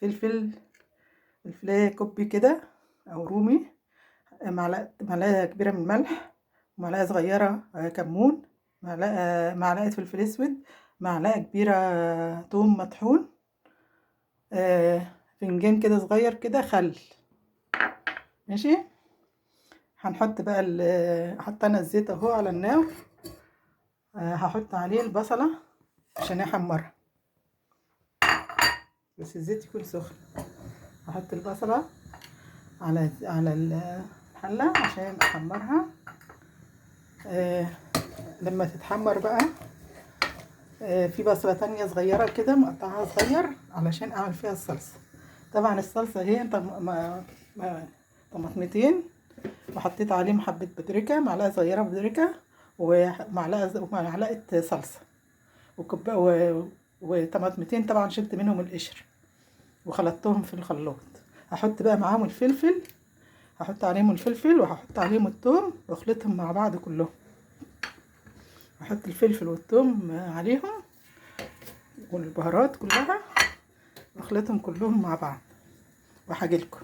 فلفل فلفلايه كوبي كده او رومي، معلقه كبيره من الملح، معلقه صغيره كمون، معلقه فلفل اسود، معلقه كبيره توم مطحون، فنجان كده صغير كده خل. ماشي. هنحط بقى حط انا الزيت اهو على النار. هحط عليه البصله عشان احمرها، بس الزيت يكون سخن. هحط البصله على الحله عشان احمرها. لما تتحمر بقى في بصله تانية صغيره كده مقطعها صغير علشان اعمل فيها الصلصه. طبعا الصلصه هي انت طماطمتين، وحطيت عليهم حبه بابريكا، معلقه صغيره بابريكا، ومعلقه صلصه، وطماطمتين طبعا شلت منهم القشر وخلطتهم في الخلاط. هحط بقى معاهم الفلفل، هحط عليهم الفلفل وهحط عليهم الثوم واخلطهم مع بعض كلهم. هحط الفلفل والثوم عليهم والبهارات كلها واخلطهم كلهم مع بعض وهاجيلكم.